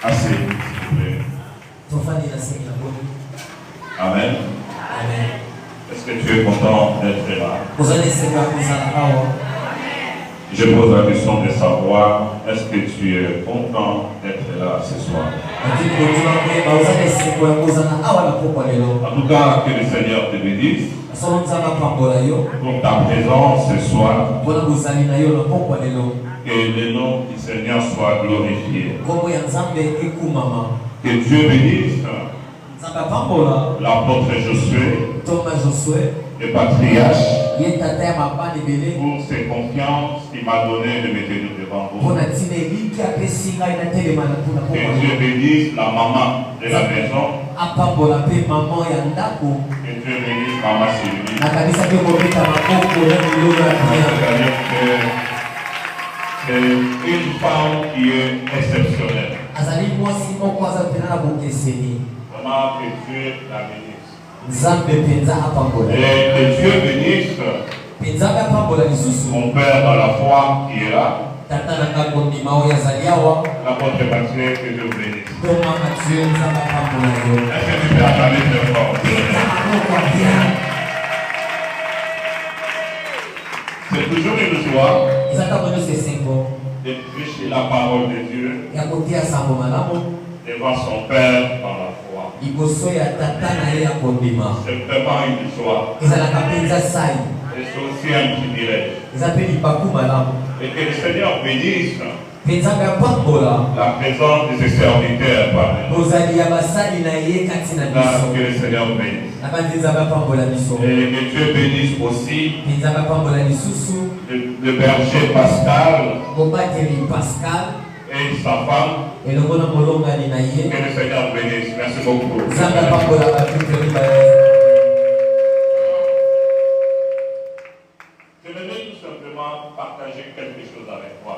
Assez, s'il vous plaît. Amen. Amen. Est-ce que tu es content d'être là? Je pose la question de savoir, est-ce que tu es content d'être là ce soir? En tout cas, que le Seigneur te bénisse pour ta présence ce soir. Que le nom du Seigneur soit glorifié. Que Dieu bénisse l'apôtre Josué, le patriarche, pour ses confiances qu'il m'a donné de me tenir devant vous. Que Dieu bénisse la maman de la maison. Que Dieu bénisse maman Sylvie. C'est une femme qui est exceptionnelle. Vraiment que Dieu la bénisse. Et que Dieu bénisse mon père dans la foi qui est là. L'apôtre Mathieu, que Dieu bénisse. Est-ce que tu peux acclamer très fort? C'est toujours une joie de prêcher la parole de Dieu devant son père dans la foi. C'est vraiment une joie. Et c'est aussi un privilège. Et que le Seigneur bénisse la présence de ses serviteurs parmi nous. Que le Seigneur bénisse. Et que Dieu bénisse aussi le berger Pascal et sa femme. Que le Seigneur bénisse. Merci beaucoup. Je vais tout simplement partager quelque chose avec toi.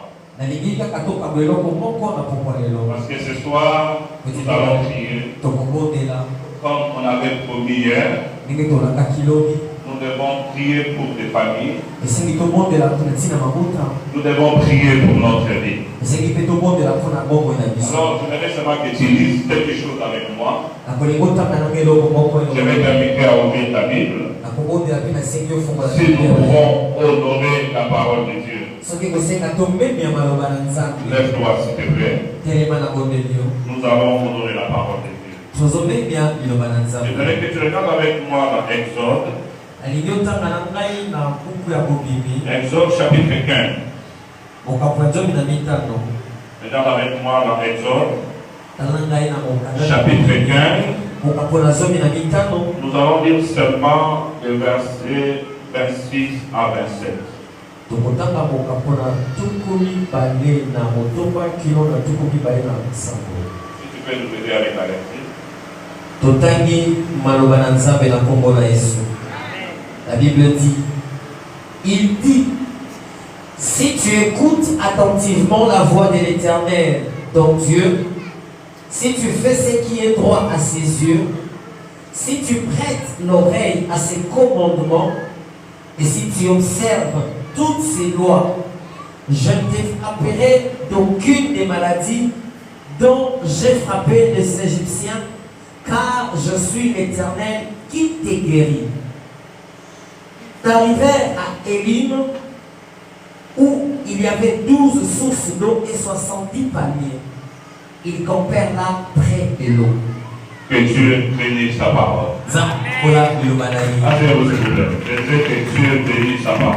Parce que ce soir, nous allons prier. Comme on avait promis hier, nous devons prier pour des familles. Nous devons prier pour notre vie. Alors, j'aimerais seulement que tu lises quelque chose avec moi. Je vais t'inviter à ouvrir ta Bible. Si nous pouvons honorer la parole de Dieu. Lève-toi, s'il te plaît. Nous allons honorer la parole de Dieu. Je voudrais que tu regardes avec moi dans Exode. Exode chapitre 15. Regarde avec moi dans Exode chapitre 15. Nous allons lire seulement le verset 26 à 27. Si tu peux nous aider avec la lecture. La Bible dit, il dit, si tu écoutes attentivement la voix de l'Éternel, ton Dieu, si tu fais ce qui est droit à ses yeux, si tu prêtes l'oreille à ses commandements, et si tu observes toutes ses lois, je ne te frapperai d'aucune des maladies dont j'ai frappé les Égyptiens, car je suis l'Éternel qui te guérit. D'arriver à Élim, où il y avait 12 sources d'eau et 70 palmiers. Ils campèrent là près de l'eau. Que Dieu bénisse sa parole. Asseyez-vous, s'il vous plaît. Je sais que Dieu bénisse sa parole.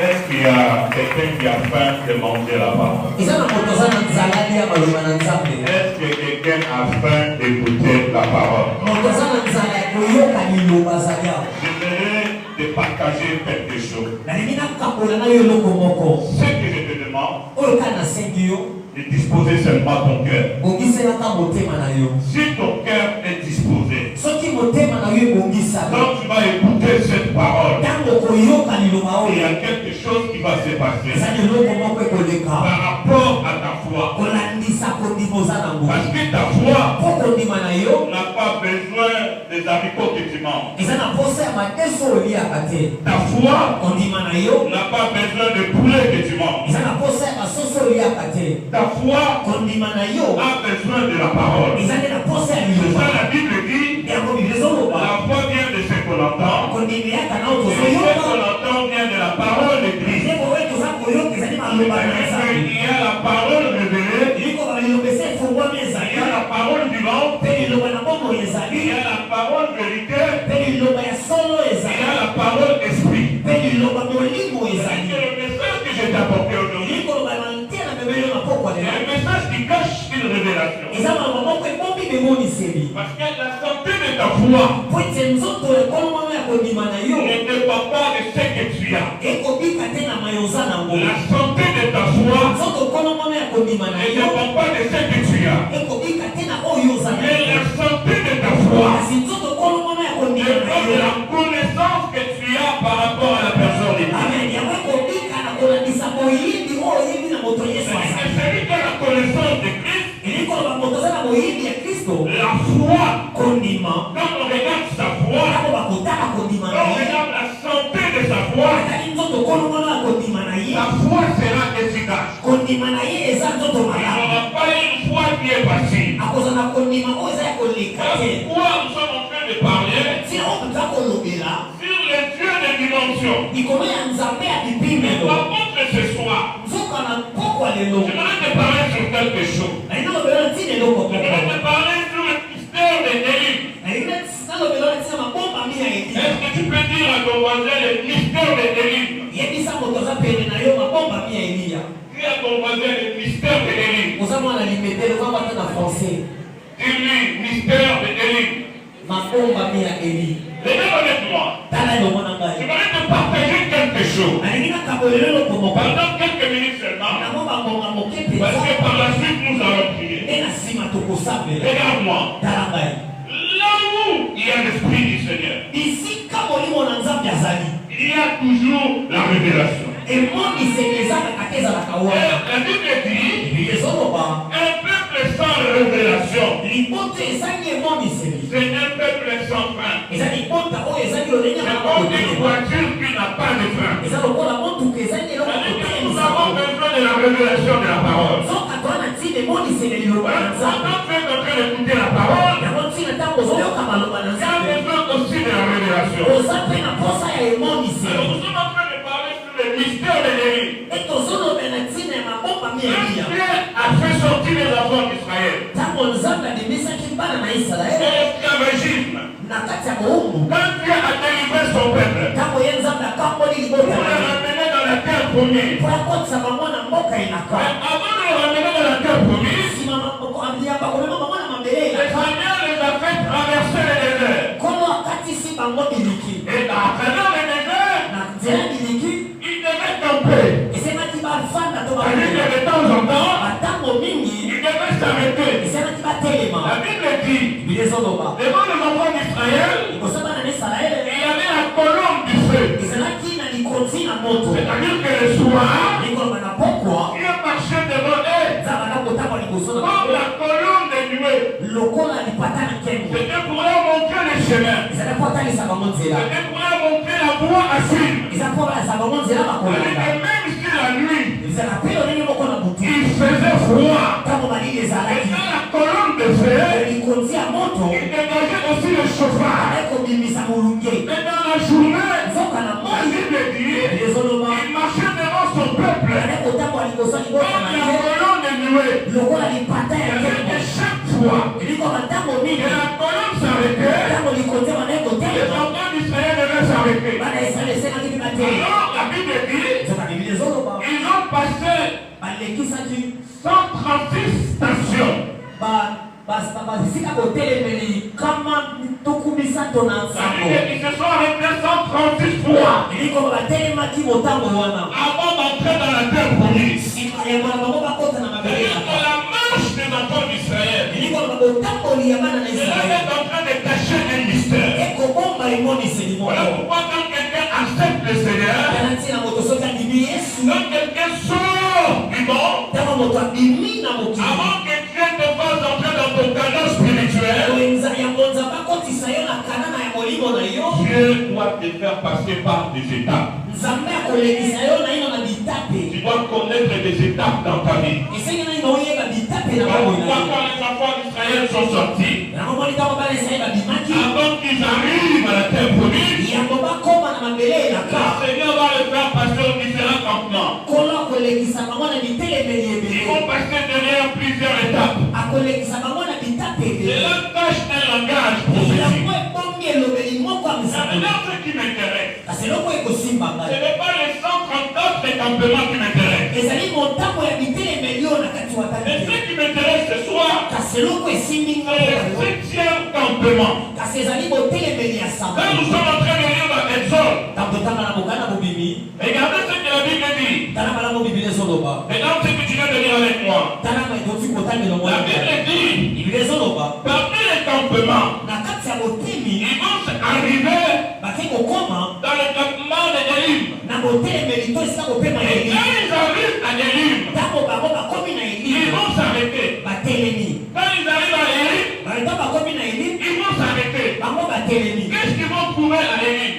Est-ce qu'il y a quelqu'un qui a faim de manger la parole? Est-ce que quelqu'un a faim d'écouter la parole? J'aimerais te partager quelque chose. Ce que je te demande, de disposer seulement ton cœur. Si ton cœur est disposé, quand tu vas écouter cette parole, il y a quelque chose qui va se passer par rapport à ta foi. Parce que ta foi n'a pas besoin des haricots que tu manges. Ta foi n'a pas besoin de poulet que tu manges. Ta foi a besoin de la parole. C'est ça la Bible dit. La foi vient de ce qu'on entend. Et ce qu'on entend vient de la parole de Christ. Il y a la parole révélée. Il y a la parole vivante. Il y a la parole vérité. Il y a la parole esprit. C'est le message que je t'ai apporté aujourd'hui. C'est un message qui cache une révélation. Parce que la santé de ta foi ne dépend pas de ce que tu as. La santé de ta foi ne dépend pas de ce que tu as. Mais la santé de ta foi dépend de la connaissance que tu as par rapport à la personne de Dieu. Celui qui a la connaissance de Christ, la foi, quand on regarde sa foi, quand on regarde la santé de sa foi, la foi sera efficace. Il n'y aura pas une foi qui est passive. Pourquoi nous sommes en train de parler sur les dieux de dimension? Mais par contre ce soir, j'aimerais te parler sur quelque chose. J'aimerais te parler sur le mystère de Élie. Est-ce que tu peux dire à ton voisin le mystère de Élie? Dis à ton voisin le mystère de Élie. Dis-lui, mystère de Élie. Regarde avec moi. J'aimerais te partager quelque chose. Pendant quelques minutes seulement. Parce que par la suite nous allons prier. Regarde-moi. Là où il y a l'esprit du Seigneur, il y a toujours la révélation. Et la Bible dit, un peuple sans révélation, c'est un peuple sans frein. C'est comme une voiture qui n'a pas de frein. Nous avons besoin de la révélation de la parole. Pendant que tu es en train d'écouter la parole, il y a besoin aussi de la révélation. Alors nous sommes en train de parler sur le mystère de Élie. Dieu a fait sortir les enfants d'Israël. C'est l'esclavagisme. Quand Dieu a délivré son peuple pour le ramener dans la terre promise. Mais avant de le ramener dans la terre promise, le Seigneur les a fait traverser le désert. Et à travers le désert, il devait camper. C'est-à-dire que de temps en temps, il devait s'arrêter. La Bible dit, devant les enfants d'Israël, il y avait la colonne du feu. C'est-à-dire que le soir, il marchait devant eux comme la colonne de nuée. C'était pour leur montrer le chemin. C'était pour leur montrer la voie à suivre. Même si la nuit, il faisait froid, et dans la colonne de feu, il dégageait aussi le chauffage. Et dans la journée, la Bible dit, il marchait devant son peuple comme la colonne de nuée. Et chaque fois que la colonne s'arrêtait, les enfants d'Israël devaient s'arrêter. Alors la Bible dit, ils ont passé 136 stations. Ils se sont arrêtés 136 fois avant d'entrer dans la terre promise. C'est-à-dire que la marche des enfants d'Israël, ils étaient en train de cacher un mystère. Voilà pourquoi quand quelqu'un accepte le Seigneur, quand quelqu'un sort du monde, avant que Dieu te fasse entrer dans ton canon spirituel, Dieu doit te faire passer par des étapes. Tu dois dois connaître des étapes dans ta vie. Quand les enfants d'Israël sont sortis, avant qu'ils arrivent à la terre promise, le Seigneur va les faire passer aux différents campements. Ils vont passer derrière plusieurs étapes. C'est la tâche d'un langage prophétique. Maintenant, ce qui m'intéresse, ce n'est pas les 134 des campements qui m'intéressent. Mais ce qui m'intéresse ce soir, c'est le 7e campement. Quand nous sommes en train de lire dans Exode, regardez ce que la Bible dit. Regarde ce que tu viens de lire avec moi. La Bible dit, parmi les campements, ils vont arriver dans le campement d'Élim. Et quand ils arrivent à Élim, ils vont s'arrêter. Quand ils arrivent à Élim, ils vont s'arrêter. Qu'est-ce qu'ils vont trouver à Élim?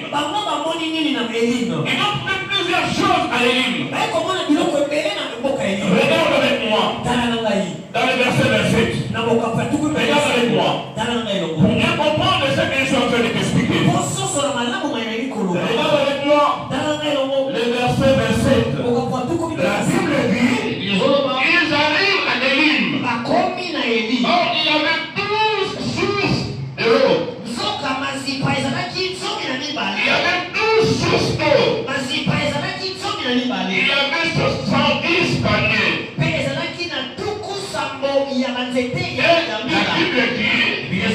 Ils vont trouver plusieurs choses à Élim. Regarde avec moi. Dans le verset 27. Regarde avec moi. Pour bien comprendre ce que je suis en train de t'expliquer. Regarde avec moi. Le verset 27. La Bible dit, ils arrivent à Élim. Or, il y avait 12 sources d'eau. Il y avait 12 sources d'eau. Il y avait 70 paniers. Et la Bible dit, ils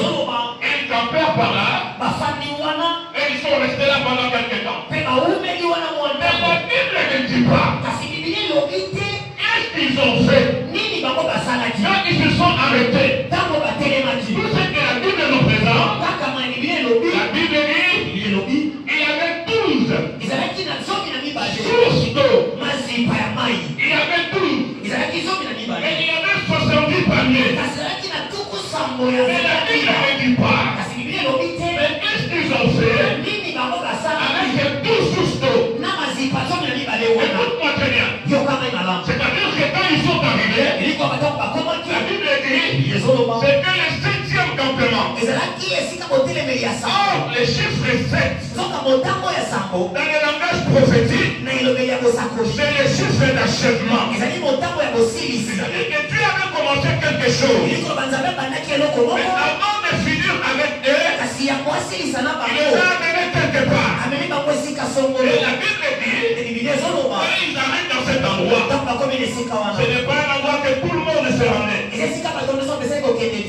campèrent par là. Et ils sont restés là pendant quelques temps. Mais la Bible ne dit pas. Qu'est-ce qu'ils ont fait? Quand ils se sont arrêtés. Tout ce que la Bible nous présente, la Bible dit, il y avait 12 sources d'eau. Il y avait 12. Et il y avait 70 paniers. Mais la Bible ne dit pas. Mais qu'est-ce qu'ils ont fait avec ces 12 sources d'eau? Écoute-moi très bien. C'est-à-dire que quand ils sont arrivés, la Bible dit, c'était le 7e campement. Or, le chiffre 7, dans le langage prophétique, c'est le chiffre d'achèvement. C'est-à-dire que Dieu avait commencé quelque chose. Mais avant de finir avec eux, il les a amenés quelque part. Et la Bible dit, quand ils arrivent dans cet endroit, ce n'est pas un endroit que tout le monde se rendait. Ce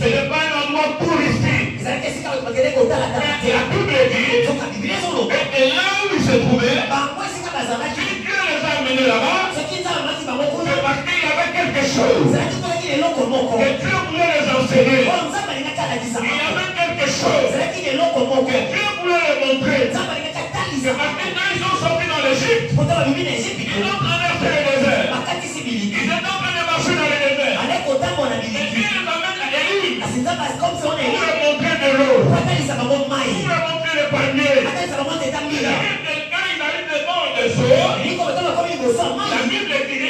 n'est pas un endroit touristique. Mais la Bible dit, et là où ils se trouvaient, si Dieu les a amenés là-bas, c'est parce qu'il y avait quelque chose que Dieu voulait les enseigner. Il y avait quelque chose que Dieu voulait les montrer. C'est parce que quand ils sont sortis dans l'Égypte, ils ont traversé le désert. Ils étaient en train de marcher dans le désert. Et Dieu les amène à Élim pour leur montrer de l'eau, pour leur montrer le panier. Et quand ils arrivent devant les eaux, la Bible dit,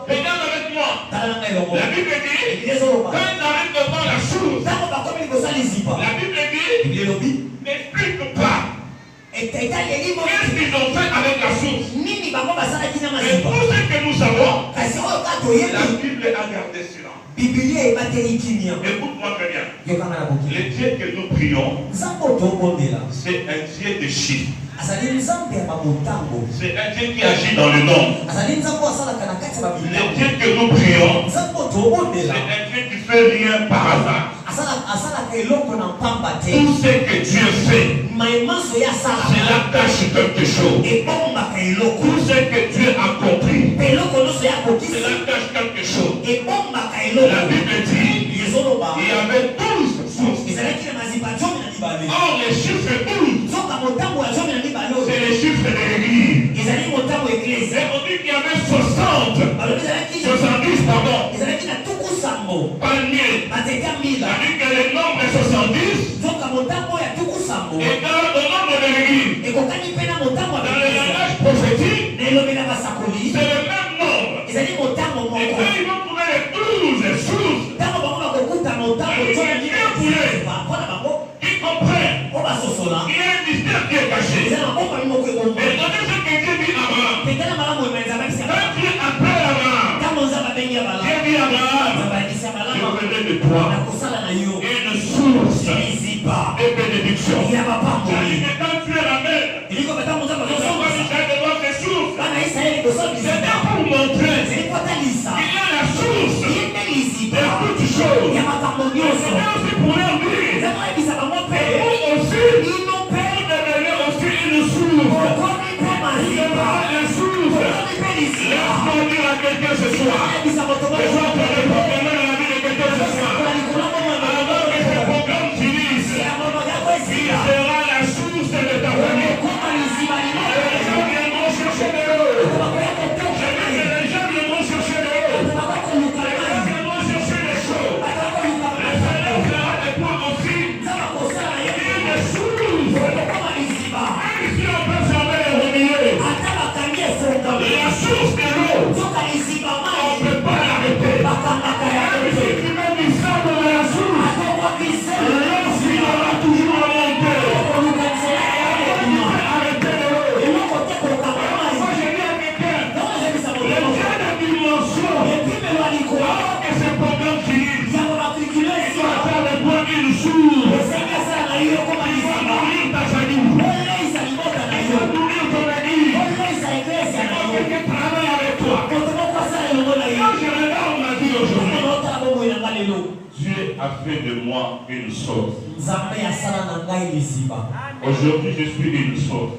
regarde avec moi, la Bible dit, quand ils arrivent devant la source, la Bible dit, n'explique pas. Qu'est-ce qu'ils ont fait avec la source? Mais tout ce que nous savons, la Bible a gardé silence. Écoute-moi très bien. Le Dieu que nous prions, c'est un Dieu de chiffres. C'est un Dieu qui agit dans le nombre. Le Dieu que nous prions, c'est un Dieu qui fait rien par hasard. Tout ce que Dieu fait, c'est la tâche de quelque chose. Tout ce que Dieu a compris, c'est la tâche de quelque chose. La Bible dit, il y avait 12 sources. Or, les chiffres 12, c'est les chiffres de l'église. Et on dit qu'il y avait 70 paniers. C'est-à-dire que le nombre de 70 est dans le nombre de l'église. Dans le langage prophétique, c'est le même Abraham, je venais de toi une source de bénédiction. Et quand tu es la mère, nous sommes obligés de voir des sources. C'était pour montrer qu'il y a la source de toutes choses. C'était aussi pour leur dire que vous aussi, vous devenez aussi une source. Vous devenez une source. Laisse-moi dire à quelqu'un ce soir. Je sois pour le programme dans la vie de quelqu'un ce soir. Avant que ce programme finisse, il sera la source de ta famille. Les gens viendront chercher de l'eau. Les gens viendront chercher de l'eau. Les gens viendront chercher des choses. Le Seigneur fera des points aussi. Il y a des sources. Même si on peut fermer les robinets, la source de l'eau, on ne peut pas l'arrêter. Même si tu mets du sable dans la source, l'eau finira toujours à monter. On ne peut arrêter de l'eau. Moi je dis à quelqu'un, les gars de dimension, avant que ce programme finisse, il doit faire de toi une source. Il va nourrir ta famille. Il va nourrir ton église. Quelqu'un travaille avec toi. Quand je regarde ma vie aujourd'hui, Dieu a fait de moi une source. Aujourd'hui, je suis une source.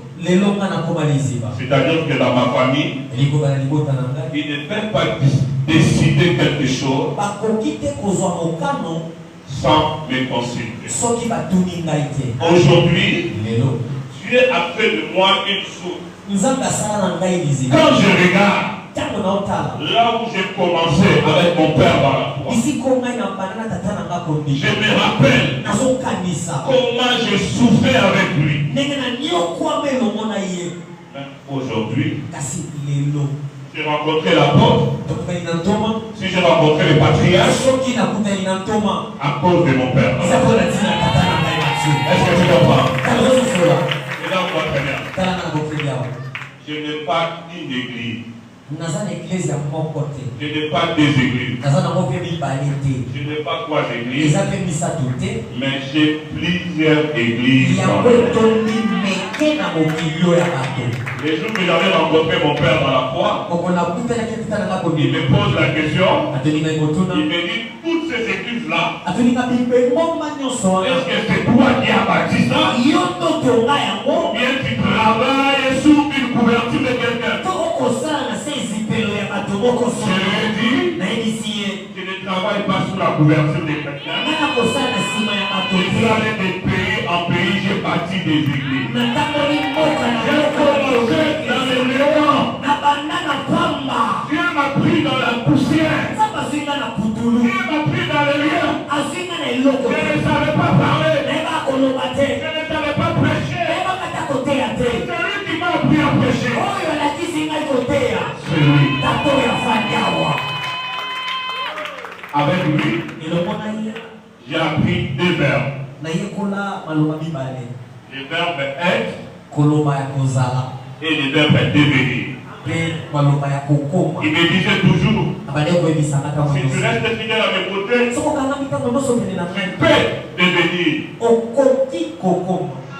C'est-à-dire que dans ma famille, il ne peut pas décider quelque chose sans me consulter. Aujourd'hui, Dieu a fait de moi une source. Quand je regarde là où j'ai commencé avec mon père dans la foi, je me rappelle comment j'ai souffert avec lui. Aujourd'hui, j'ai rencontré l'apôtre, si j'ai rencontré le patriarche, à cause de mon père. Est-ce que tu comprends? Et là, on voit très bien. Je n'ai pas une église. Je n'ai pas des églises. Je n'ai pas trois églises. Mais j'ai plusieurs églises. Les jours que j'avais rencontré mon père dans la foi, il me pose la question. Il me dit, toutes ces églises-là, est-ce que c'est toi qui as bâti ça? Ou bien tu travailles sous une couverture de quelqu'un? Je lui ai dit, je ne travaille pas sous la couverture de quelqu'un. Je suis allé de pays en pays, j'ai bâti des églises. J'ai commencé dans le néant. Dieu m'a pris dans la poussière. Dieu m'a pris dans le lieu. Je ne savais pas parler. Je ne savais pas prêcher. Celui qui m'a appris à prêcher, c'est lui. Avec lui, j'ai appris deux verbes. Le verbe être et le verbe devenir. Il me disait toujours, si tu restes fidèle à mes côtés, tu peux devenir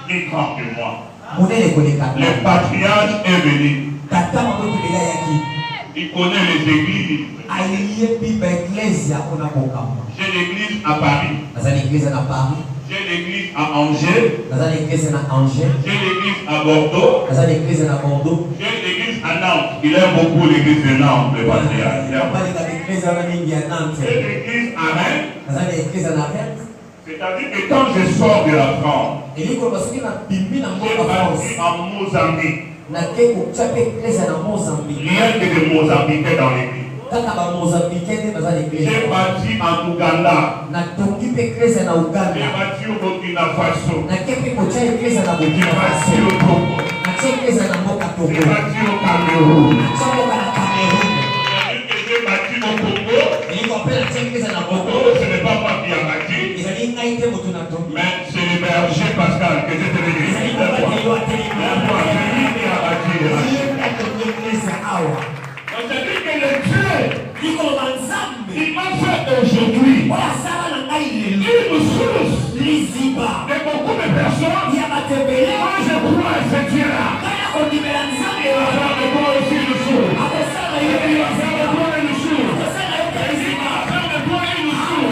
plus grand que moi. Le patriarche est venu. Il connaît les églises. J'ai l'église à Paris. J'ai l'église à Angers. J'ai l'église à Bordeaux. J'ai l'église à Nantes. Il aime beaucoup l'église de Nantes, le patriarche. J'ai l'église à Rennes. C'est-à-dire que quand je sors de la France, j'ai parti en Mozambique. Rien que de Mozambique dans l'église. J'ai bâti en Ouganda. J'ai bâti au Burkina Faso. J'ai bâti au Togo. J'ai bâti au Cameroun. J'ai bâti au Congo. Ce n'est pas moi qui a bâti, mais c'est le berger Pascal que je te le dis. C'est lui qui a bâti les machines. Donc c'est-à-dire que le Dieu, il Et beaucoup de personnes, quand je crois à ce Dieu-là, alors de toi aussi le jour. Il va faire de toi le jour. Il va faire de toi le jour.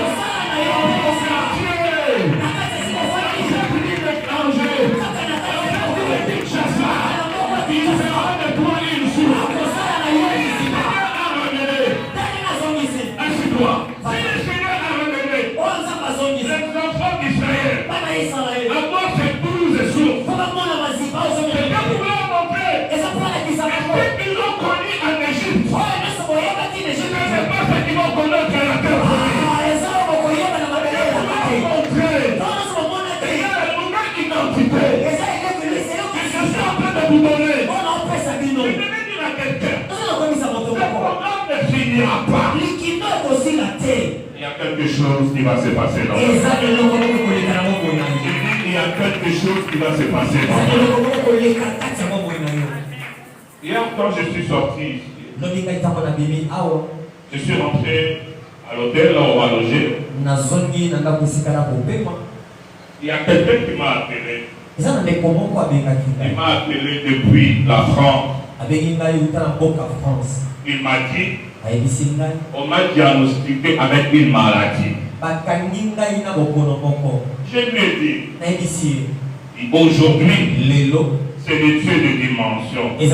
Il y a quelque chose qui va se passer dans il y a quelque chose qui va se passer dans Hier, quand je suis sorti, je suis rentré à l'hôtel là où on va loger. Il y a quelqu'un qui m'a appelé. Il m'a appelé depuis la France. Il m'a dit, on m'a diagnostiqué avec une maladie. Je lui ai dit, aujourd'hui, c'est le Dieu de dimension. Je lui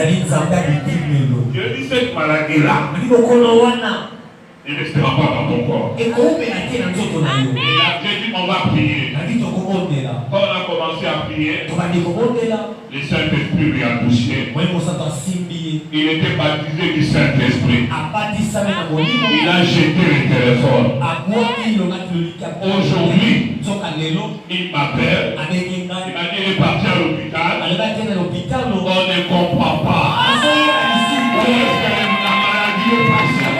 ai dit, cette maladie-là, il ne restera pas dans ton corps. Et là, j'ai dit, on va prier. Quand on a commencé à prier, le Saint-Esprit lui a touché. Il était baptisé du Saint-Esprit. Il a jeté le téléphone. Aujourd'hui, il m'appelle. Il m'a dit, il est parti à l'hôpital. On ne comprend pas. La maladie est passée.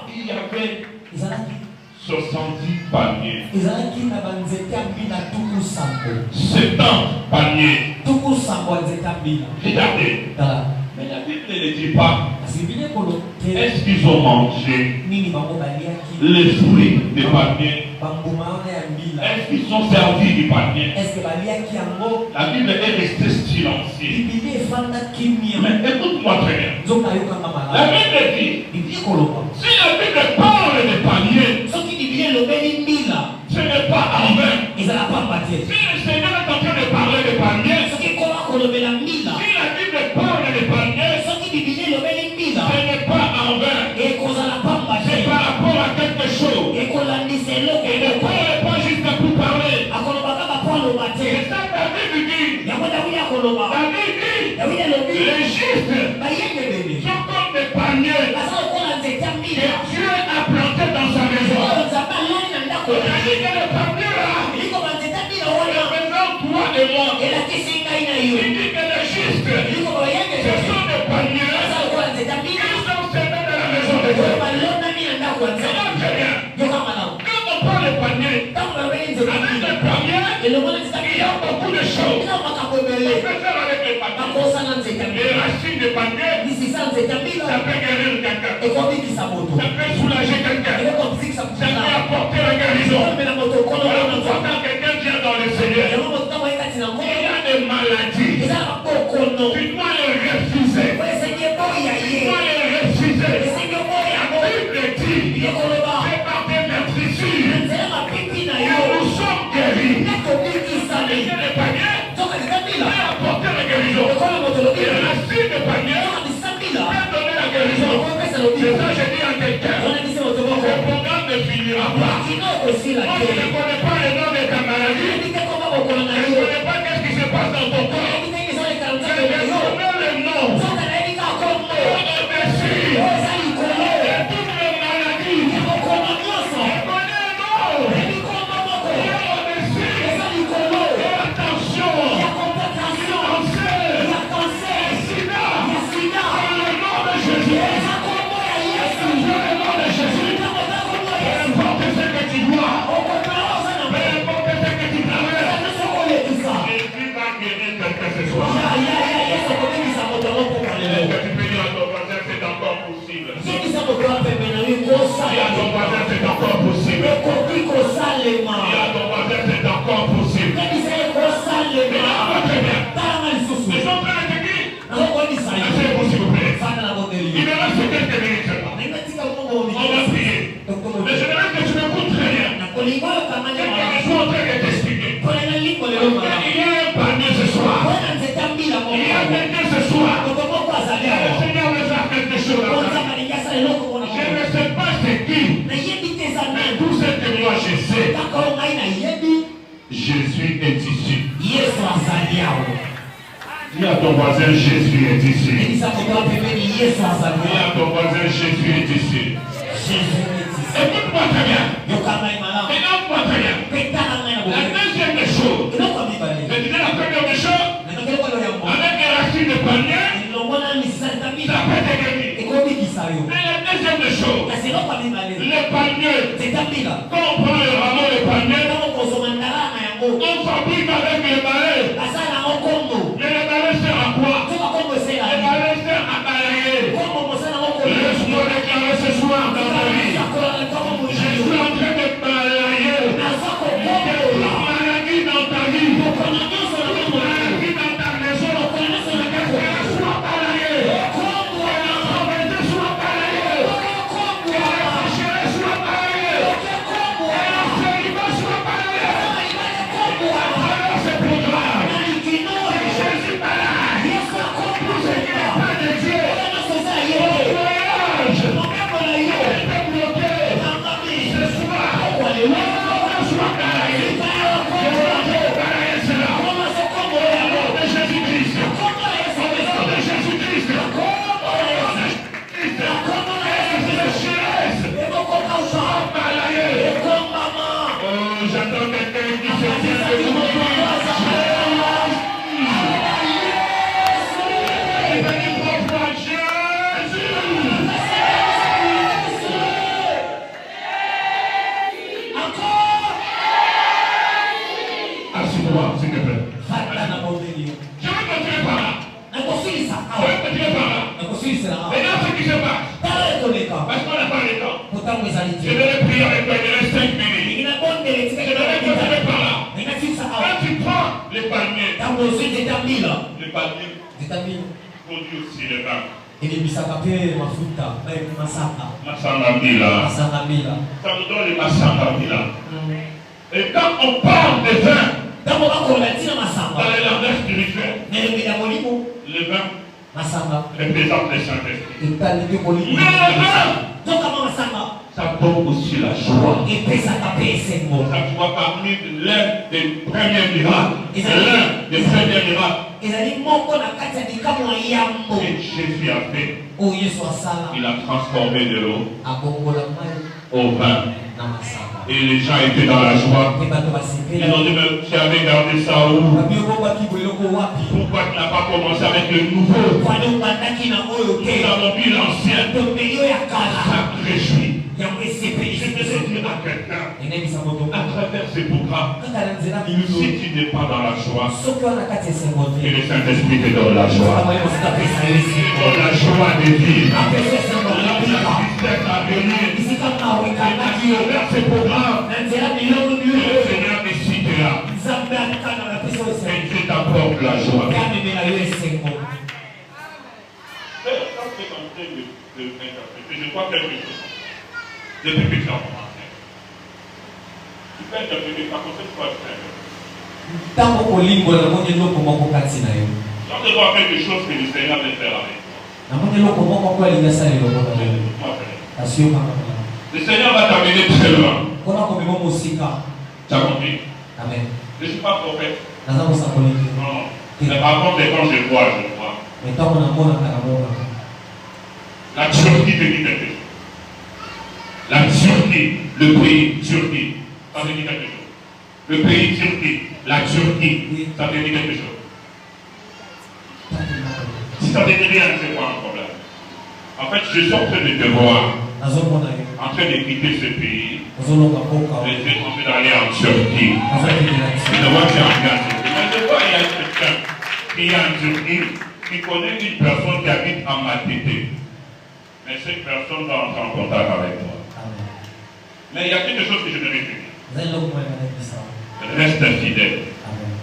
Il y avait 70 paniers. 70 paniers. Regardez. Mais la Bible ne dit pas. Est-ce qu'ils ont mangé les fruits des paniers? Est-ce qu'ils sont servis du panier? La Bible est restée silencieuse. Mais écoute-moi très bien. La Bible dit, si la Bible parle des paniers, ce n'est pas en vain. Si le Seigneur est en train de parler des paniers, si la Bible parle des paniers, ce n'est pas en vain. C'est par rapport à quelque chose. Et ne parle pas juste pour parler. C'est ça que David dit. David dit, les justes sont comme des paniers que Dieu a plantés dans sa maison. Il a dit que le panier là, représente toi et moi. Il dit que les justes, ce sont des paniers qui sont semés dans la maison de Dieu. Quand on parle de panier, avec le panier, il y a beaucoup de choses. On peut faire avec les paniers. Les racines des paniers, ça peut guérir quelqu'un. Ça peut soulager quelqu'un. Ça peut apporter la guérison. Quand quelqu'un vient dans le Seigneur, il y a des maladies. Tu dois les refuser. Tu dois les refuser. La Bible dit, c'est par des meurtrissures que nous sommes guéris. Et les paniers peuvent apporter la guérison. Et la racine des paniers peut donner la guérison. C'est ça que je dis à quelqu'un. Le programme ne finira pas. Moi, je ne connais pas le nom de ta maladie. Je ne connais pas ce qui se passe dans ton corps. Je connais le nom. Attention. soir. Yesu akobebisa moto yango mpo kalelo. Est-ce que tu peux dire à ton voisin, c'est encore possible? Sokisa moto apembe na yo kosalema. Dis à ton voisin, c'est encore possible. Ekoki kosalema. Dis à ton voisin, c'est encore possible. Yebisa ye kosalema. Talanga lisusu. Ils sont en train de te dire. Nakokolisa yo. Asseyez-vous s'il vous plaît. Fana na mondeli. Il me reste quelques minutes. Nengatika mongo On va prier. Mais j'aimerais que tu m'écoutes très bien. nakolinga yo kamanya Je malamu. suis en train de t'expliquer. Pona na liko lelo malamu. Il y a un panier ce soir. Pona nzeta mbila Il y a moko. quelqu'un ce soir. Moto moko azali Le awa. Seigneur veut faire quelque chose là. Kozanga lingasa eloko mpona Je moko. ne sais pas c'est qui. Nayebi te eza Mais nani. tout ce que moi je sais, Kaka oyo ngai nayebi. Jésus est ici. Yesu azali awa. Dis à ton voisin, Jésus est ici. Yebisa moto wa pembeni Yesu azali Dis awa. à ton voisin, Jésus est ici. Jésus est ici. Écoute-moi très bien. Yoka ngai malamu. Écoute-moi très bien. Mpe tala ngai na La bolingo. deuxième des choses, Eloko ya mibale. je disais la première des choses, Nakoki eloko oyo ya mbongo. avec les racines de palmier, elongo na misisa ça etabila. peut t'aider. ekobikisa yo. Mais la deuxième des choses, kasi eloko ya mibale. les palmiers, etabila. quand on prend le rameau de palmier, ntango kozoma ndala na yango. on fabrique avec les balais. basala yango kombo. Mais les balais servent à quoi? soka kombo esela. Les balais servent à balayer. kombo mosala yango Laisse-moi déclarer ce soir dans ta vie. Je suis en train de balayer. Maladie dans ta vie. Maladie dans ta maison. Sois balayé. La pauvreté soit balayée. La sécheresse soit balayée. La célibat soit balayé. À travers ce programme, Jésus balaye. Tout ce qui n'est pas de Dieu. Ton voyage est bloqué. Ce soir, soit balayé. Je veux balayer cela. Au nom de Jésus-Christ. Au nom de Jésus-Christ. J'attends quelqu'un qui se tient debout. Assieds-toi, s'il te plaît. fata na mondeli yo. Je vais continuer par là. nakosilisa Je awa. vais continuer par là. nakosilisa na awa. Regarde ce qui se passe. tala ekoleka. Parce qu'on n'a pas le temps. kotango ezali Je te. vais prier avec toi, il reste 5 minutes. elingi na bondele Je vais continuer par là. engasilisa awa. Quand tu prends les palmiers, ntango ozwi nzeta mbila. les palmiers nzeta mbila produisent aussi le vin. elembisaka mpe mafuta masanga. Masanga Mila. masanga mbila. Ça nous donne les Masanga Mila. Et quand on parle de vin, ntango bakoloba ntina dans masanga. les langages spirituels, na elongi ya molimo. le vin masanga. représente le Saint-Esprit. etali mpe molimo. Mais le vin, tokama masanga. ça donne aussi la joie. epesaka mpe esengo. Ça tu vois parmi l'un des premiers miracles. L'un des premiers miracles ezali moko na kati ya likambo ya yambo. que Jésus a fait. oyo yesu asala. Il a transformé de l'eau abongola mai au vin. na masanga. Et les gens étaient dans la joie. mpe bato Ils basepela. ont dit, mais tu avais gardé ça où? babi obobaki boloko wapi. Pourquoi tu n'as pas commencé avec le nouveau? kwani obandaki na oyo Nous te. avons mis l'ancien. topeli oyo ya Ça kala. réjouit. yango Je esepelisi te biso. dis à quelqu'un, enebisa moto à travers ces programmes, kaka na nzela minuno. si tu n'es pas dans la joie, soki wana kati esengo que te. le Saint-Esprit te donne la joie. kama yosika pesa yo Il te esengo. donne la joie de vivre. apesa esengo La lobika. tristesse à venir. bisika mawe À ekangaki yo. travers ces programmes, na nzela milongo le milongo. Seigneur décide là. nzambe akana na pesa yo Et esengo. Dieu t'apporte la joie. mpe amemela yo esengo. Quand tu es en train de m'interpréter, je vois quelque chose. Depuis que tu as commencé. Tu peux interpréter par contre cette fois très bien. ntango kolimbola namoni eloko moko kati na yo. Quand tu vois quelque chose que le Seigneur veut faire avec toi. namoni eloko moko mpo alingi asala eloko na yo. Moi, frère. kasi yo kaka kala. Le Seigneur va t'amener très loin. mpona komema mosika. Tu as compris? amen. Je ne suis pas prophète. naza mosakoli te. Non. Mais par contre, quand je vois, je vois. me ntango namonaka namonaka. La Turquie te dit quelque chose. La Turquie, le pays Turquie, ça te dit quelque chose. Le pays Turquie, la Turquie, ça te dit quelque chose. Si ça ne te dit rien, c'est quoi un problème? En fait, je suis en train de te voir, nazomona yo. en train de quitter ce pays, ozolonga mboka et tu es en train d'aller en Turquie. nazokendela Je te vois que tu es en Turquie. Mais je vois, il y a quelqu'un qui est en Turquie, qui connaît une personne qui habite en Matete. Mais cette personne va entrer en contact avec toi. Amen. Mais il y a quelque chose que je devrais te dire. Zalo kwa maneno sawa. Reste fidèle Amen.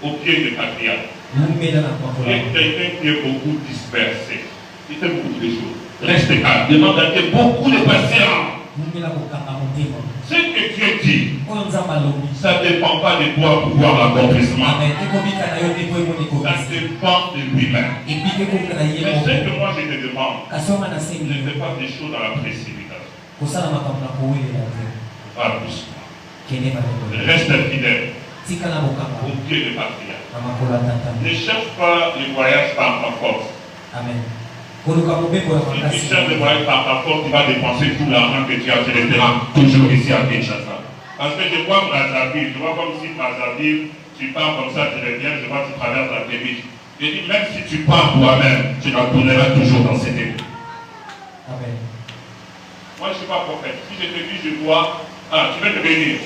au pied du patriarche. Mumela na kwa Tu es quelqu'un qui est beaucoup dispersé. Il fait beaucoup de choses. Reste calme. Demande à Dieu beaucoup de patience. Mumela kukanga mutima. Ce que Dieu dit, Oyo nzamba lobi. ça ne dépend pas de toi pour voir l'accomplissement. Amen. Ekobika na yo te ko emo ko. Ça dépend de lui-même. Ebike ko kana Mais yemo. ce que moi je te demande, Kasoma na ne sengi. fais pas des choses dans la précipitation. Kusala makambo na kowelela te. Va doucement. Kene ba ko. Reste fidèle Tikala mokamba. au pied du patriarche. Na makolo tata. Ne cherche pas le voyage par ta force. Amen. Koluka mobembo na Si tu makasi. cherches le voyage par ta force, tu vas dépenser tout l'argent que tu as, tu resteras toujours ici à Kinshasa. Parce que je vois Brazzaville, je vois comme si Brazzaville, tu pars comme ça, tu reviens, je vois que tu traverses la Kébi. Je dis, même si tu pars toi-même, tu retourneras toujours dans cette église. Amen. Moi, je ne suis pas prophète. Si je te dis, je vois, tu veux te bénir.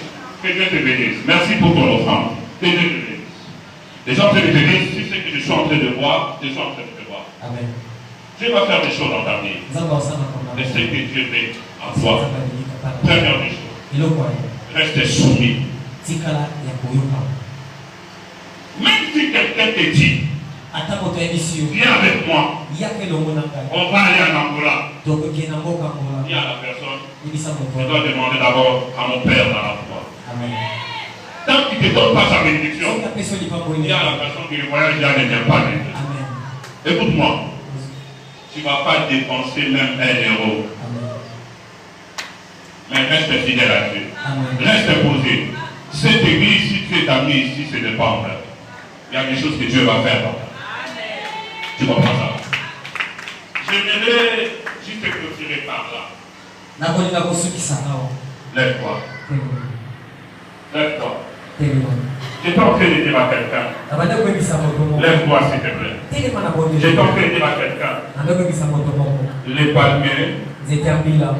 Que Dieu te bénisse. Merci pour ton offrande. Que Dieu te bénisse. Les gens te disent, si c'est que je suis en train de voir, je suis en train de te voir. Amen. Dieu va faire des choses dans ta vie. Nzamba osana kwa. Et ce que Dieu fait en toi. Première des choses. Eloko ayo. Reste soumis. Tikala ya koyoka. Même si quelqu'un te dit, Ata moto emisio. viens avec moi, Yake longo na ngai. on va aller en Angola. Toko kena mboka ngola. Dis à la personne, Ibisa je moto. dois demander d'abord à mon Père dans la foi. Amen. Tant qu'il ne te donne pas sa bénédiction, Soka peso lipa dis à moine. la personne que le voyage là ne vient pas. Amen. Écoute-moi, tu ne vas pas dépenser même 1 euro, Amen. mais reste fidèle à Dieu. Amen. Reste posé. Cette église, si tu es ami ici, ce n'est pas en vrai. Il y a des choses que Dieu va faire. Tu comprends ça? J'aimerais juste te clôturer par là. Nakolinga kosukisa nao. Lève-toi. Lève-toi. Telema. J'étais en train de dire à quelqu'un. Abanda kwebisa moto moko. Lève-toi s'il te plaît. Telema na bonde. J'étais en train de dire à quelqu'un. Ando kwebisa moto moko. Les palmiers Nzete ya mbila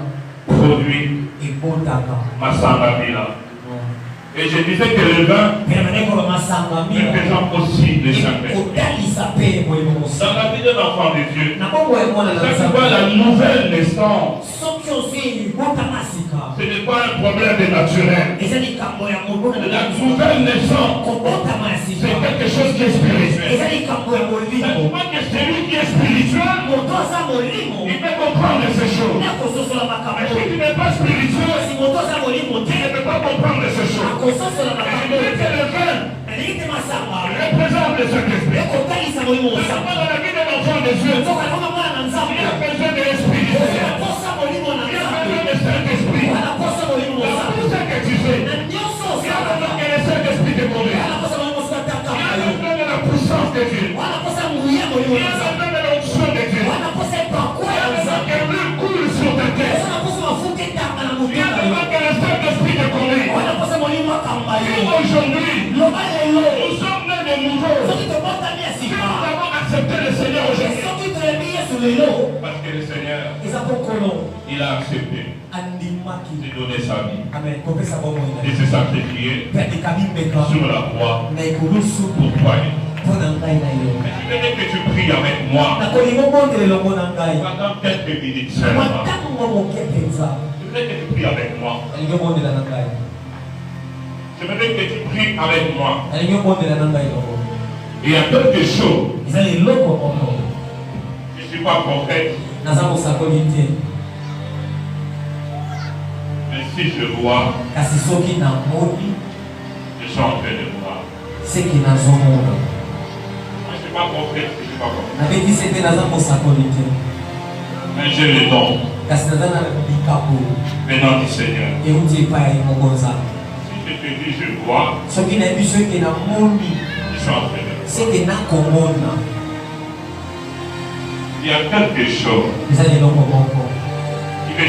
produisent ebotaka. Masanga Mila. Et je disais que le vin représente aussi le Saint-Esprit. Dans la vie d'un enfant de Dieu, ça c'est pas la nouvelle naissance. Ce n'est pas un problème de naturel. La nouvelle naissance, c'est quelque chose qui est spirituel. C'est pas que celui qui est spirituel, il peut comprendre ces choses. Mais si tu n'es pas spirituel, tu ne peux pas comprendre ces choses. Et je dis que le vin représente le Saint-Esprit. Ça va dans la vie d'un enfant de Dieu. Il a besoin de l'Esprit. Il a besoin de Saint-Esprit. Dans tout ce que tu fais, il a besoin que le Saint-Esprit te conduise. Il a besoin de la puissance de Dieu. Il a besoin de l'onction de Dieu. Il a besoin que l'huile coule sur ta tête. Il a besoin que le Saint-Esprit te conduise. Aujourd'hui, nous sommes nés de nouveau. Si nous avons accepté le Seigneur aujourd'hui, parce que le Seigneur, il a accepté de donner sa vie, de se sacrifier sur la croix pour toi. Mais je veux dire que tu pries avec moi pendant quelques minutes seulement. Je voudrais que tu pries avec moi. Je voudrais que tu pries avec moi. Il y a quelque chose. Je ne suis pas prophète. Mais si je vois, je suis en train de voir. Je ne suis pas prophète, je ne suis pas prophète. Mais j'ai le don venant du Seigneur. Si je te dis, je vois, je suis en train de voir. Il y a quelque chose qui va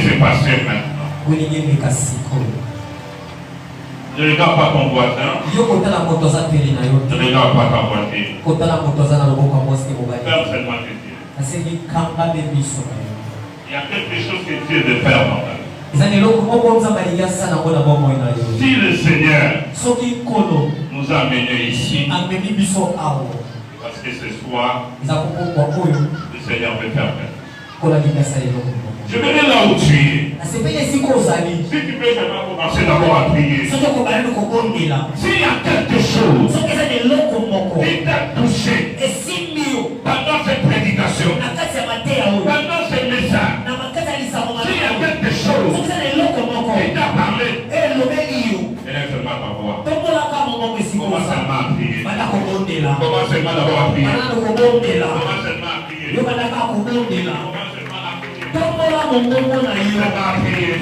se passer maintenant. Ne regarde pas ton voisin. Ne regarde pas ta voiture. Ferme seulement tes yeux. Il y a quelque chose que Dieu veut faire dans ta vie. Si le Seigneur nous a amenés ici, Parce que ce soir, le Seigneur veut faire quelque chose. Je vais là où tu es. Si tu peux, je vais commencer d'abord à prier. S'il y a quelque chose qui t'a touché pendant cette prédication, pendant ce message, s'il y a quelque chose qui t'a parlé, élève seulement ta voix. Commence seulement à prier. Commence seulement d'abord à prier. Commence seulement à prier. Commence seulement à prier.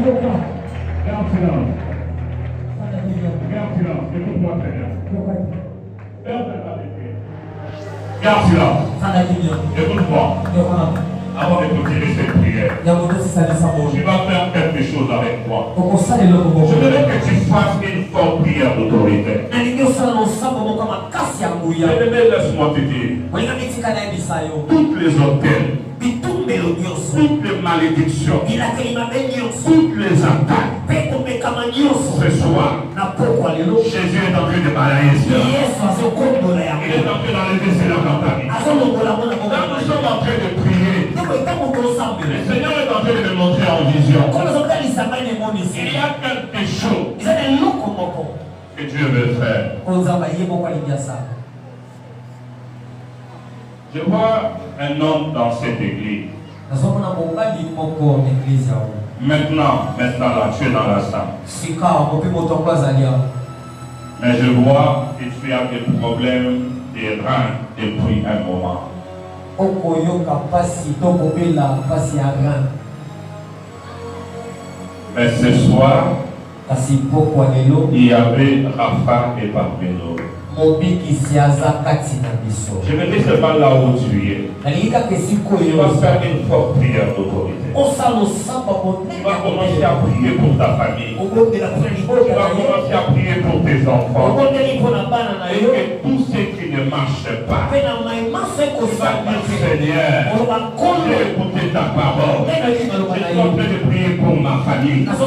Garde silence. Garde silence. Écoute-moi très bien. Garde silence. Écoute-moi. Avant de continuer cette prière, tu vas faire quelque chose avec moi. Je voudrais que tu fasses une forte prière d'autorité. Bien-aimé, laisse-moi te dire. Toutes les hôtels, toutes les malédictions, toutes les attaques, ce soir, Jésus est en train de balayer cela. Il est en train d'enlever cela dans ta vie. Quand nous sommes en train de prier, le Seigneur est en train de me montrer en vision. Il y a quelque chose que Dieu veut faire. Je vois un homme dans cette église. Maintenant là, tu es dans la salle. Mais je vois que tu as des problèmes des reins depuis un moment. Mais ce soir, il y avait Rafa et Barbelo. Je me dis seulement là où tu es. Tu vas faire une forte prière d'autorité. Tu vas commencer à prier pour ta famille. Tu vas commencer à prier pour tes enfants. Et que tout ce qui ne marche pas, tu vas dire Seigneur, j'ai écouté ta parole. Je suis en train de prier pour ma famille. Ce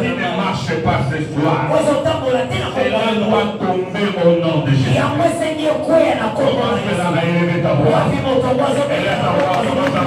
qui ne marche pas ce soir, cela doit tomber au nom de Jésus. Commence à élever ta voix. Élève ta voix, commence à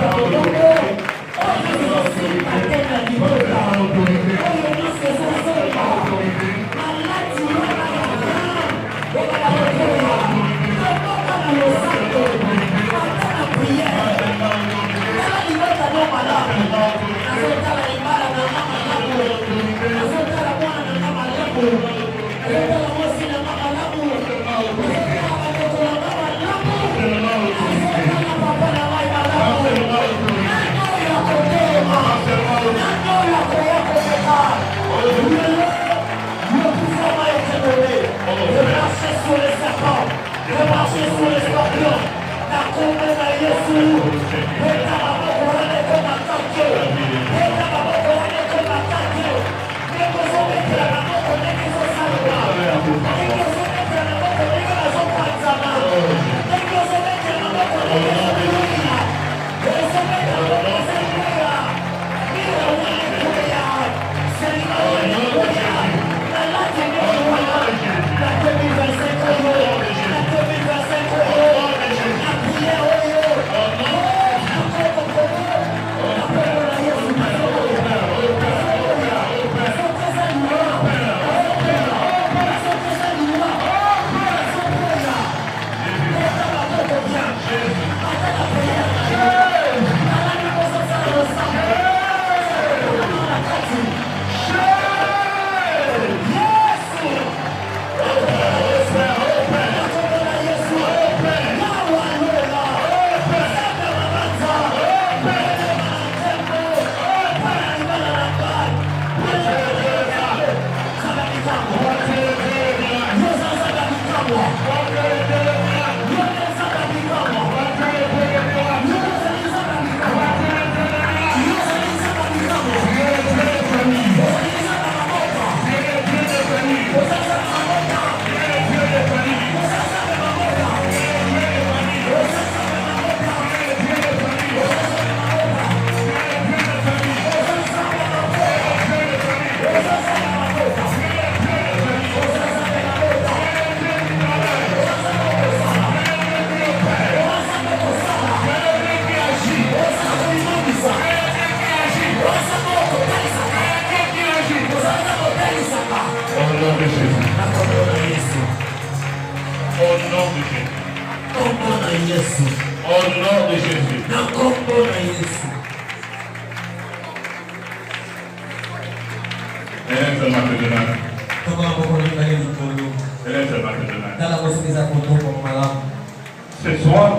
Ce soir,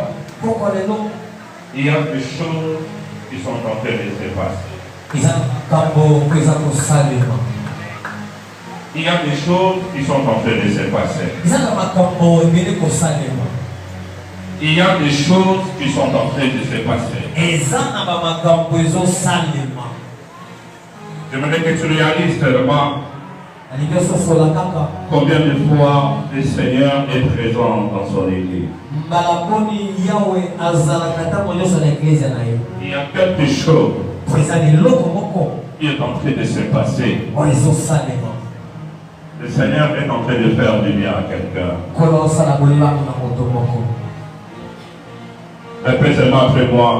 il y a des choses qui sont en train de se passer. Il y a des choses qui sont en train de se passer. Il y a des choses qui sont en train de se passer. J'aimerais que tu réalises tellement combien de fois le Seigneur est présent dans son église. Il y a quelque chose qui est en train de se passer. Le Seigneur est en train de faire du bien à quelqu'un. Répète-moi après moi.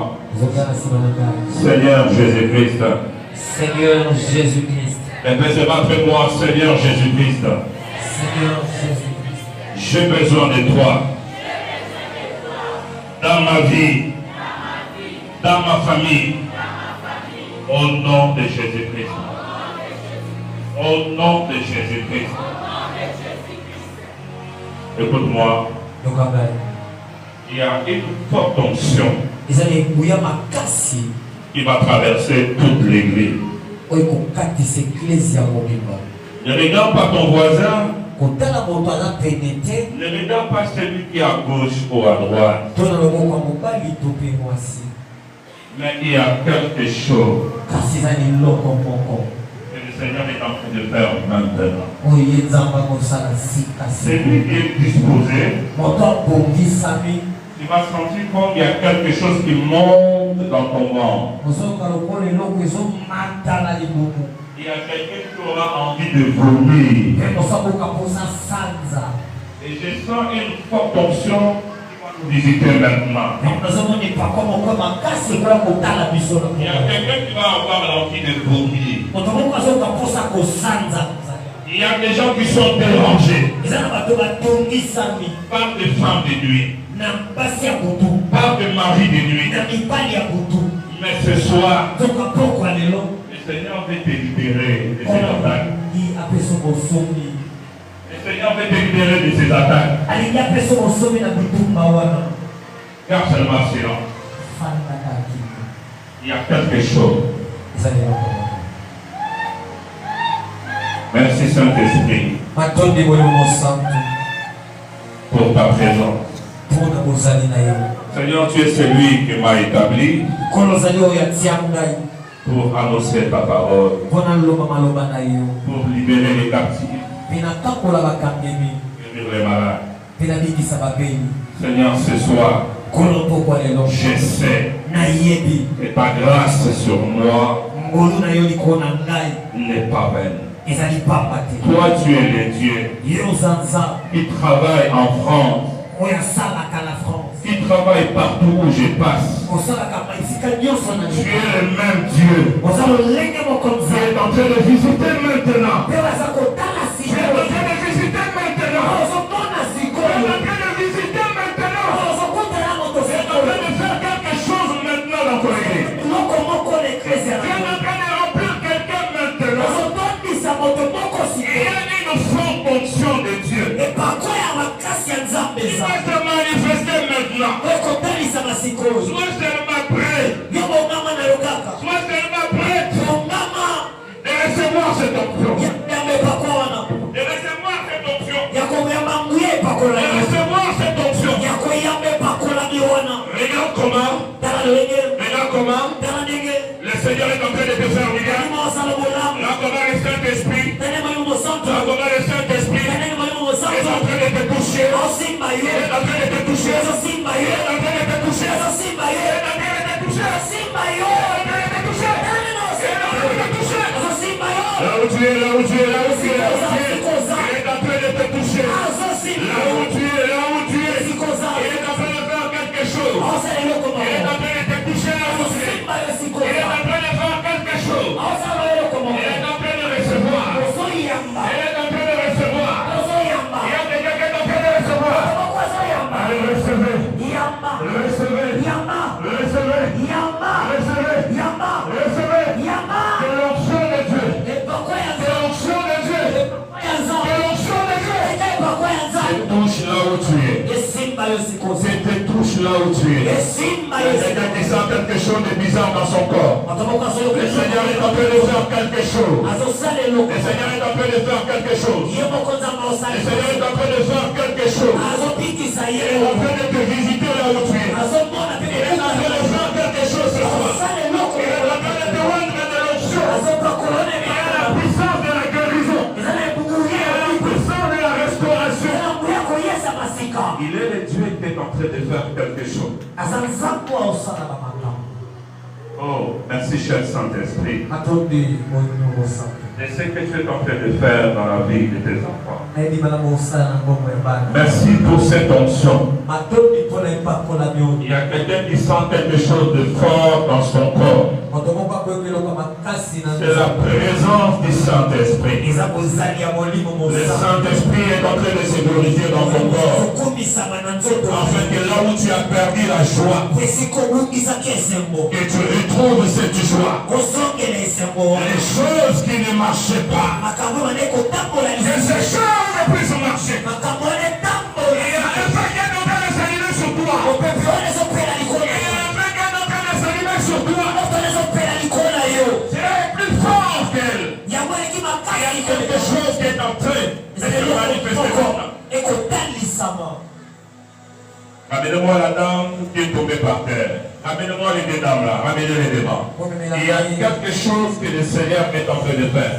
Seigneur Jésus-Christ. Seigneur Jésus-Christ. Répète-moi après moi. Seigneur Jésus-Christ. Seigneur Jésus-Christ. J'ai besoin de toi. Dans ma vie. Dans ma famille. Au nom de Jésus-Christ. Au nom de Jésus-Christ. Écoute-moi. Il y a une forte onction qui va traverser toute l'église. Ne regarde pas ton voisin. Ne regarde pas celui qui est à gauche ou à droite. Mais il y a quelque chose que le Seigneur est en train de faire maintenant. Celui qui est disposé, tu vas sentir comme il y a quelque chose qui monte dans ton ventre. Il y a quelqu'un qui aura envie de vomir. Et je sens une forte onction qui va nous visiter maintenant. Il y a quelqu'un qui va avoir envie de vomir. Il y a des gens qui sont dérangés par des femmes de nuit, par des maris de nuit. Mais ce soir, le Seigneur veut te libérer de ces attaques. Le Seigneur veut te libérer de ces attaques. Car seulement silence. Il y a quelque chose. Merci Saint-Esprit pour ta présence. Seigneur, tu es celui qui m'a établi pour annoncer ta parole, pour libérer les captifs, guérir les malades. Seigneur, ce soir, je sais que ta grâce sur moi n'est pas vaine. Toi, tu es le Dieu qui travaille en France, qui travaille partout où je passe. Tu es le même Dieu. Tu es en train de visiter maintenant. Tu es en train de visiter maintenant. Tu es en train de visiter maintenant. Tu es en train de faire quelque chose maintenant dans ton église. Tu es en train de remplir quelqu'un maintenant. Il y a une forte onction de Dieu. Il va se manifester maintenant. Sois seulement prêt. Sois seulement prêt de recevoir cette onction. De recevoir cette onction. De recevoir cette onction. Regarde comment. Regarde comment. Le Seigneur est en train de te faire regarder. Là comment le Saint-Esprit. Là comment le Saint-Esprit est en train de te toucher. Il est en train de te toucher. Il est en train de te toucher. Il est en train de te toucher. Il est en train de te toucher. Là où tu es, là où tu es, là où tu es, là où tu es. Il est en train de te toucher. Là où tu es, là où tu es. Il est en train de faire quelque chose. Il est en train de te toucher là où tu es. Il est en train de faire quelque chose. Il est en train de recevoir. Il est en train de recevoir. Il y a quelqu'un qui est en train de recevoir. Allez, recevez. Recevez. Recevez. Recevez. Recevez. C'est l'onction de Dieu. C'est l'onction de Dieu. C'est l'onction de Dieu. C'est touche là où tu es. C'est te touche là où tu es. Quelqu'un qui sent quelque chose de bizarre dans son corps. Le Seigneur est en train de faire quelque chose. Le Seigneur est en train de faire quelque chose. Le Seigneur est en train de faire quelque chose. Il est en train de te visiter là où tu es. Il est en train de faire quelque chose ce soir. Il est en train de te rendre de l'onction. Il y a la puissance de la guérison. Il y a la puissance de la restauration. Il est le Dieu qui est en train de faire quelque chose. Oh, merci cher Saint-Esprit. De ce que tu es en train de faire dans la vie de tes enfants. Merci pour cette onction. Il y a quelqu'un qui sent quelque chose de fort dans son corps. C'est la présence du Saint-Esprit. Le Saint-Esprit est en train de se glorifier dans ton corps. Afin que là où tu as perdu la joie, que tu retrouves cette joie. Les choses qui ne marchaient pas, que ces choses puissent marcher. Il y a un paquet de train de s'allumer sur toi. Il y a un paquet de train de s'allumer sur toi. C'est plus fort qu'elle. Il y a quelque chose qui est en train de se manifester. Amène-moi la dame qui est tombée par terre. Amène-moi les deux dames là. Amenez-les devant. Il y a quelque chose que le Seigneur est en train de faire.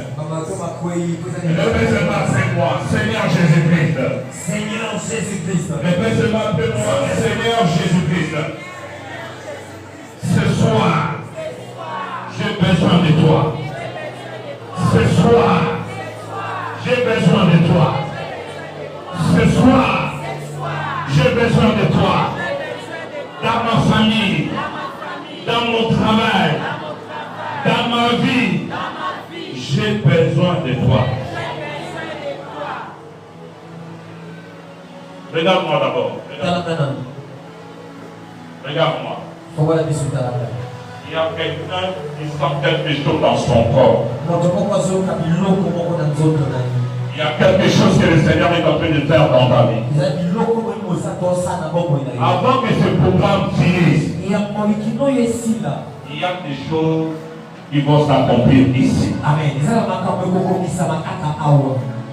Répète-moi, c'est moi, Seigneur Jésus-Christ. Seigneur Jésus-Christ. Répète-moi après moi, Seigneur Jésus-Christ. Ce soir, j'ai besoin de toi. Ce soir, j'ai besoin de toi. Ce soir, j'ai besoin de toi. Dans ma famille, dans mon travail, dans ma vie, j'ai besoin de toi. Regarde-moi d'abord. Regarde-moi. Il y a quelqu'un qui sent quelque chose dans son corps. Il y a quelque chose que le Seigneur est en train de faire dans ta vie. Avant que ce programme finisse, il y a des choses qui vont s'accomplir ici. Amen.